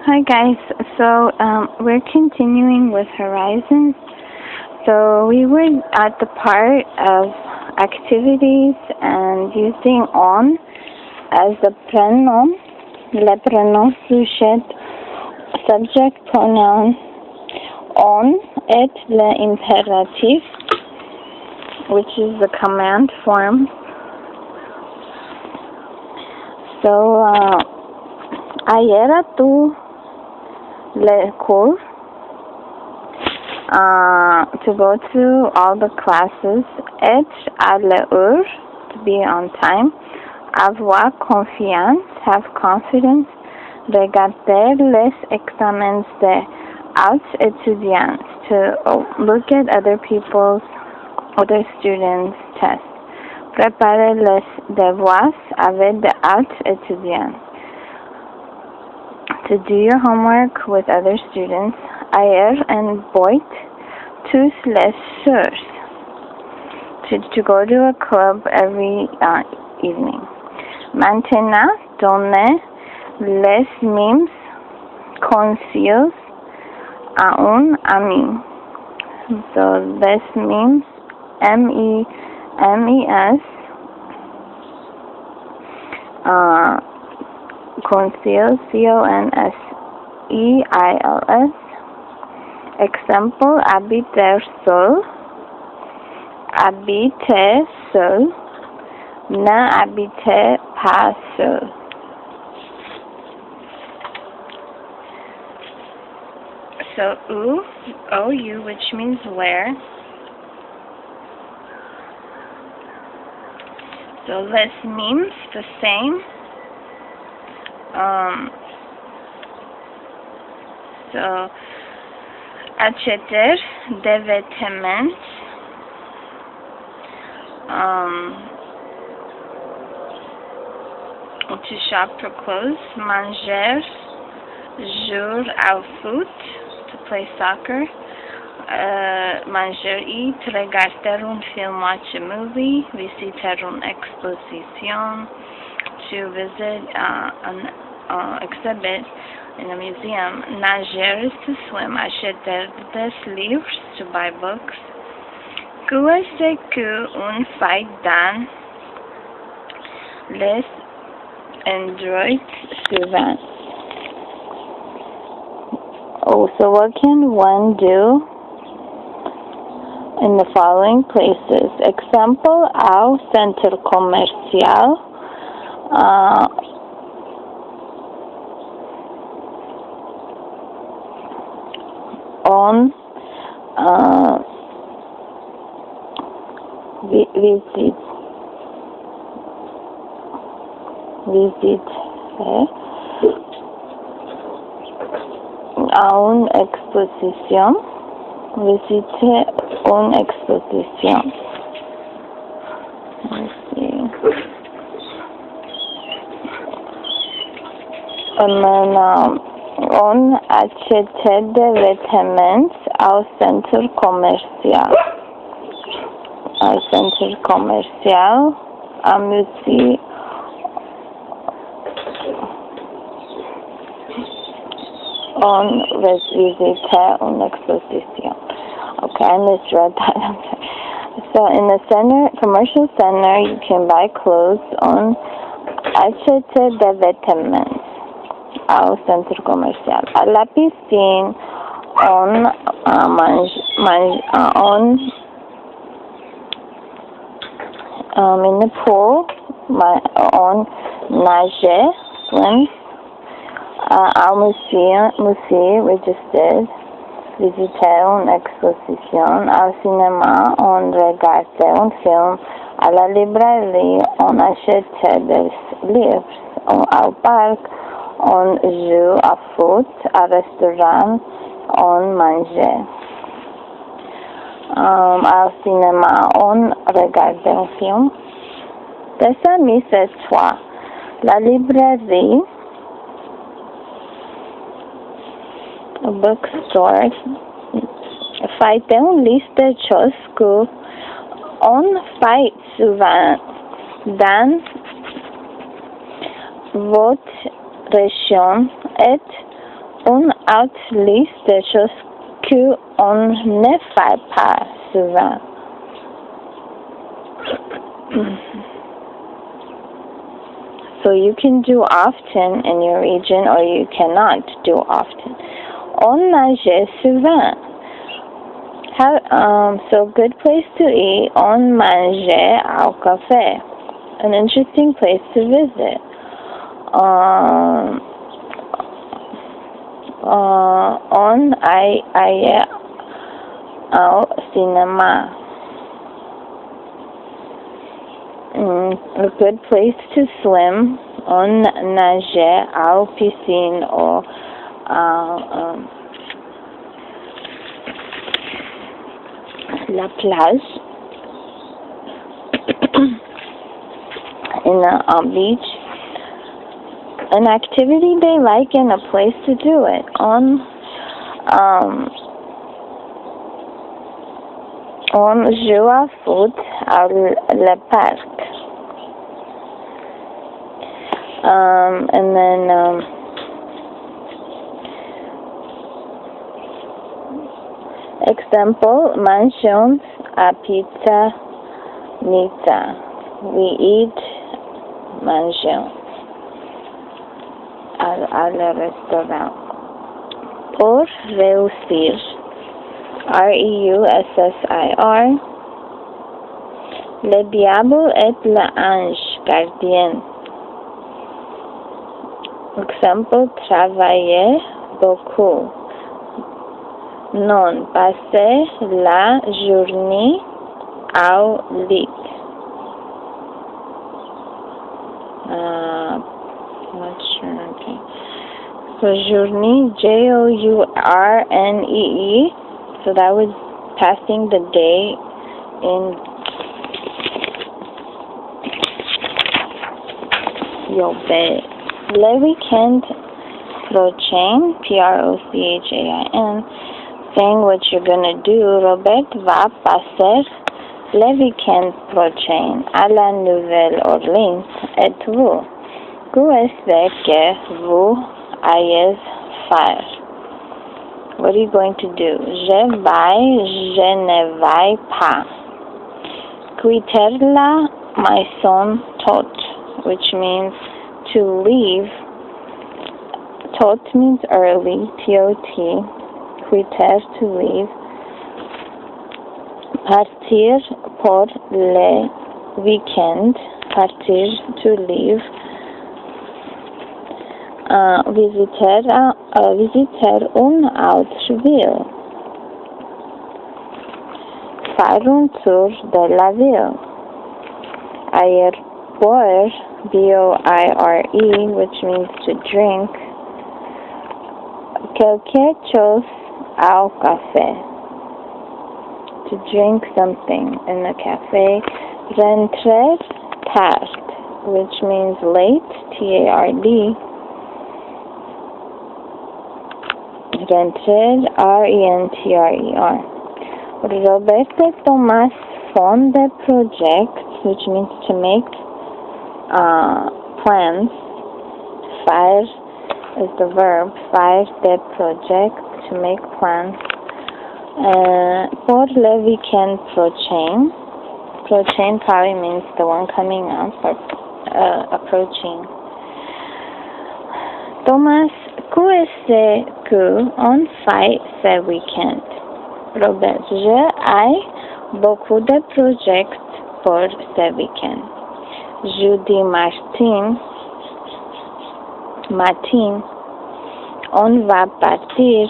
Hi guys, so we're continuing with Horizons. So we were at the part of activities and using on as the pronoun, le pronom sujet, subject pronoun, on et le imperatif, which is the command form. So ayer tu le cours to go to all the classes, et à l'heure, to be on time, avoir confiance, have confidence, regarder les examens de autres étudiants, to look at other students' tests, préparer les devoirs avec d'autres étudiants, to do your homework with other students, aller and boit tous les soirs, to go to a club every evening. Maintenant, donner les mêmes conseils à un ami. So, les mêmes, M-E-M-E-S, conseils, C-O-N-S-E-I-L-S. Example, habiter seul, ne habiter pas seul. So, O-U, which means where. So, les means the same. So, acheter des vêtements, to shop for clothes, manger, jouer au foot, to play soccer, manger, eat, regarder un film, watch a movie, visiter une exposition, to visit an exhibit in a museum. Nager is to swim. Acheter des livres, to buy books. Qu'est-ce qu'on fait dans les endroits suivants? Oh, so what can one do in the following places? Example, au centre commercial, on visite à une exposition, visiter une exposition. Let's see. And then on acheter des vêtements au centre commercial. Au centre commercial, à musée, on visiter une exposition. Okay, I misread that. So in the commercial center, you can buy clothes on acheter des vêtements au centre commercial. À la piscine, on in the pool, on nager, swim. Au musée, we just did. Visiter une exposition. Au cinéma, on regarder un film. À la librairie, on acheter des livres. Au parc, on joue à foot. Au restaurant, on mange. Au cinéma, on regarde un film. Tes amis, c'est toi. La librairie, bookstore, fait une liste de choses qu'on fait souvent dans votre région et une autre liste de choses qu'on ne fait pas souvent. So you can do often in your region or you cannot do often. On nageait souvent. So good place to eat. On mangeait au café. An interesting place to visit. On allait au cinéma. A good place to swim. On nageait à piscine or la plage. In a beach. An activity they like and a place to do it. On joue à foot à le parc. And then example, mangions a pizza nita. We eat mangions à le restaurant. Pour réussir. R-E-U-S-S-I-R. Le diable est l'ange gardien. Exemple, travailler beaucoup. Non, passer la journée au lit. Not sure, okay. So journée, Journee. So that was passing the day in your bed. Le weekend, prochain, P-R-O-C-H-A-I-N, saying what you're gonna do. Robert va passer le weekend prochain à la Nouvelle-Orléans. Et vous? Qu'est-ce que vous allez faire? What are you going to do? Je ne vais pas. Quitter la maison tôt, which means to leave. Tôt means early, T-O-T. Quitter, to leave. Partir pour le weekend. Partir, to leave. Visiter une autre ville. Faire un tour de la ville. Ayer boire, B-O-I-R-E, which means to drink. Quelque chose au café. To drink something in the cafe. Rentrer tard, which means late, T-A-R-D. Rentrer, R-E-N-T-R-E-R. Robert et Thomas font des projects, which means to make plans. Faire is the verb. Faire des projects, to make plans. Pour le weekend prochain. Prochain probably means the one coming up or approaching. Thomas, qu'est-ce qu'on fait ce week-end? Robert, j'ai beaucoup de projets pour ce week-end. Jeudi matin, on va partir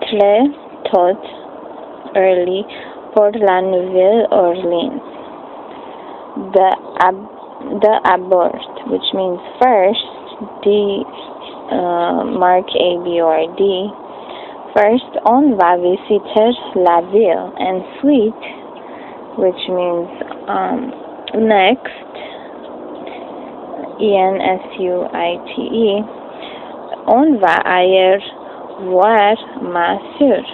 très tôt, early, pour la Nouvelle-Orléans. The abort, which means first, mark A-B-O-R-D. First, on va visiter la ville, and suite, which means next, E-N-S-U-I-T-E. On va aller voir ma sœur.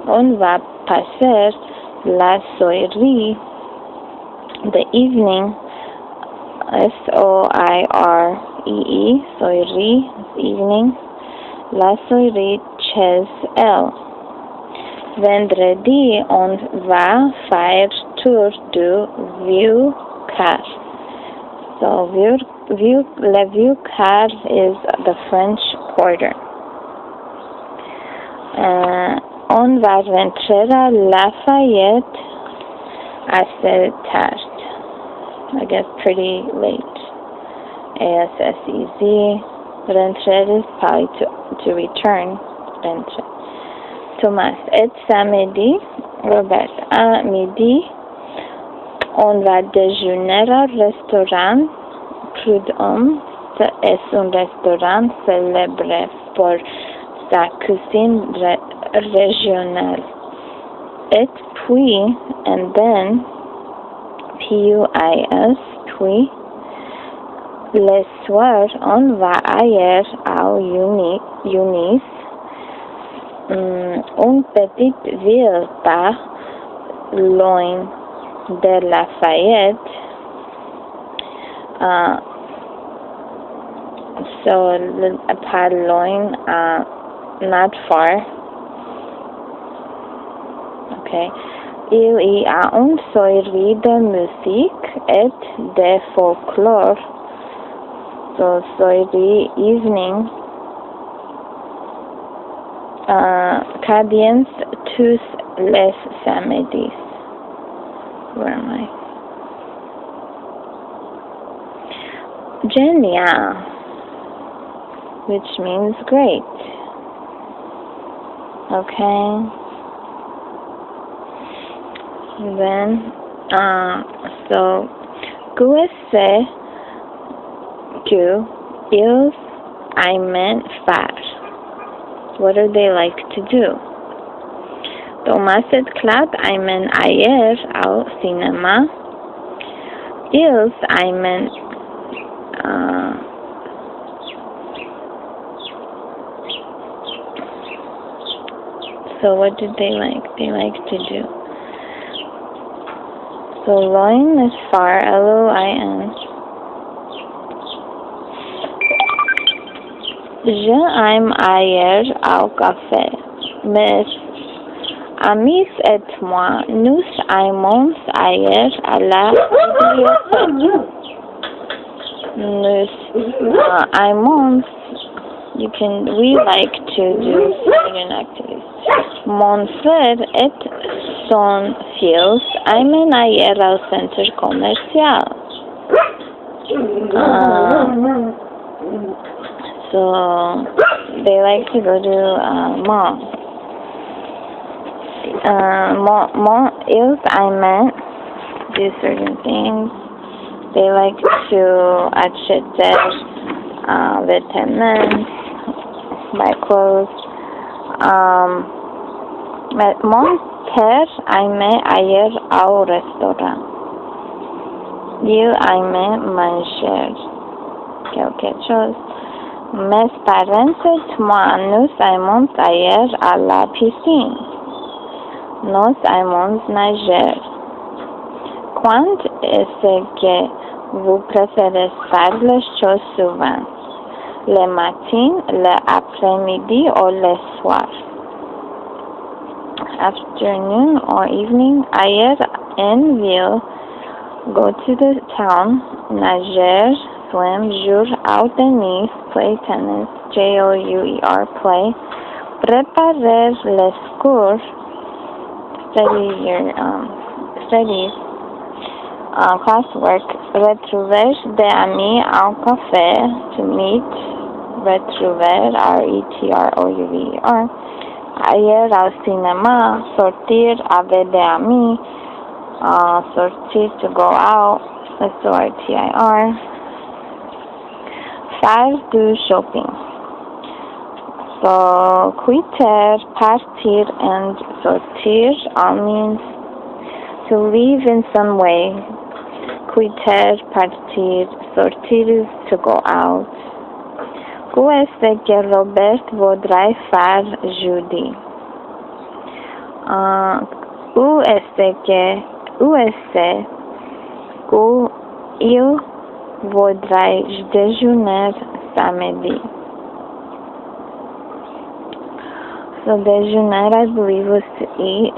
On va passer la soirée, the evening, S-O-I-R ii, soiri, evening, la soiri, chez el. Vendredi, on va faire tour du vieux car. So, le vieux car is the French quarter. On va rentrer à Lafayette assez tard. I guess pretty late. ASSEZ. Rentrer is probably to return. Rentrer. Thomas. Et samedi. Robert. À midi. On va déjeuner au restaurant Prud'homme. C'est un restaurant célèbre pour sa cuisine régionale. Et puis, and then, P-U-I-S, puis, le soir, on va ailleurs à Unis, une petite ville pas loin de Lafayette. So, pas loin, not far. Okay. Il y a une soirée de musique et de folklore. So, soirée evening. Cadence tous les samedis. Where am I? Génial, which means great. Okay. Then, so, qu'est-ce que ils aiment faire? What do they like to do? Thomas et Claude aiment aller au cinéma. Ils aiment so what did they like? They like to do. So loin is far, L-O-I-N. J'aime aller au café. Mes amis et moi, nous aimons aller à la bibliothèque. Nous aimons, we like to do certain activities. Mon frère et son fils aiment aller au centre commercial. So they like to go to mall. Ils aiment do certain things. They like to acheter vêtements, buy clothes. Mon père aime aller au restaurant. Il aime manger quelque chose. Mes parents et moi, nous aimons aller à la piscine. Nous aimons nager. Quand est-ce que vous préférez faire les choses souvent? Le matin, l'après-midi ou le soir? Afternoon or evening, aller in ville, go to the town, nager, swim, jouer au tennis, play tennis, J-O-U-E-R, play, préparer les cours, study your studies, classwork, retrouver des amis au café, to meet, retrouver, R-E-T-R-O-U-V-E-R, aller au cinéma, sortir avec des amis, sortir, to go out, S-O-R-T-I-R, faire du shopping. So, quitter, partir, and sortir all means to leave in some way. Quitter, partir, sortir is to go out. Où est-ce que Robert voudrait faire jeudi? Où est-ce qu'il Voudrais déjeuner samedi. So déjeuner, I believe, was to eat.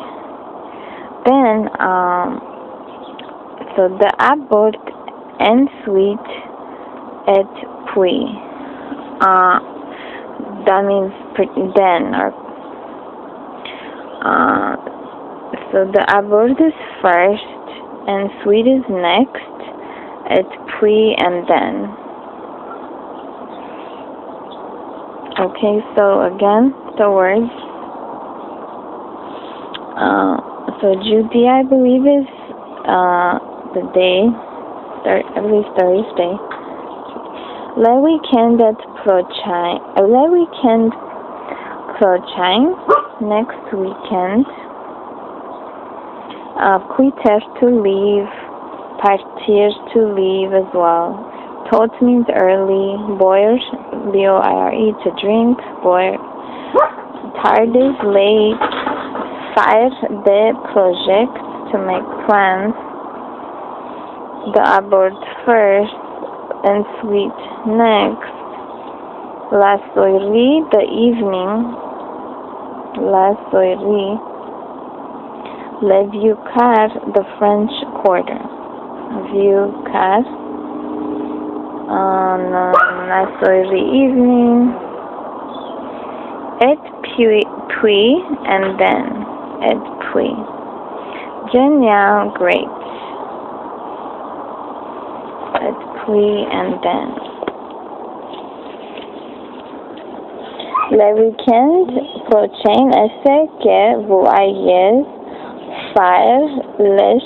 Then, so the abord ensuite et puis. That means then, or so the abord is first, and suite is next, et puis and then. Okay, so again, the words. So Judy, I believe, is the day, I believe Thursday. Le weekend prochain, next weekend. Quitter, to leave. Partir, to leave as well. Tot means early. Boire, B-O-I-R-E, to drink. Boire. Tard is late. Faire des projects, to make plans. The abord first, and suite next. La soirée, the evening. La soirée. Le vieux quart, the French quarter. Vieux quart. La soirée, evening. Et puis, and then. Et puis. Génial, great. Et puis, and then. Le week-end prochain, est-ce que vous allez faire les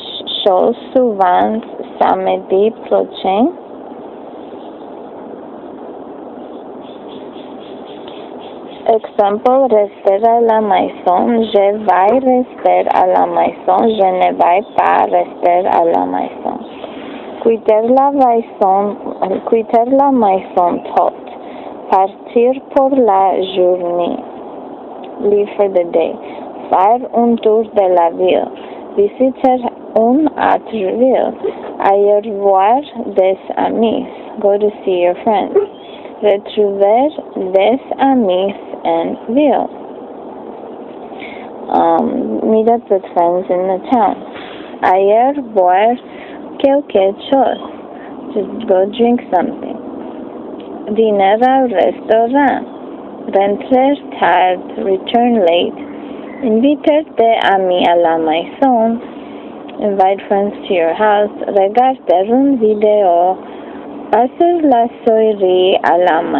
choses suivantes samedi prochain? Exemple, rester à la maison. Je vais rester à la maison. Je ne vais pas rester à la maison. Quitter la maison tot. Partir pour la journée. Leave for the day. Faire un tour de la ville. Visiter une autre ville. Aller voir des amis. Go to see your friends. Retrouver des amis en ville. Meet up with friends in the town. Aller boire quelque chose. Just go drink something. Dîner au restaurant. Rentrer tard, return late. Inviter des amis à la maison. Invite friends to your house. Regarder une vidéo. Passer la soirée à la maison.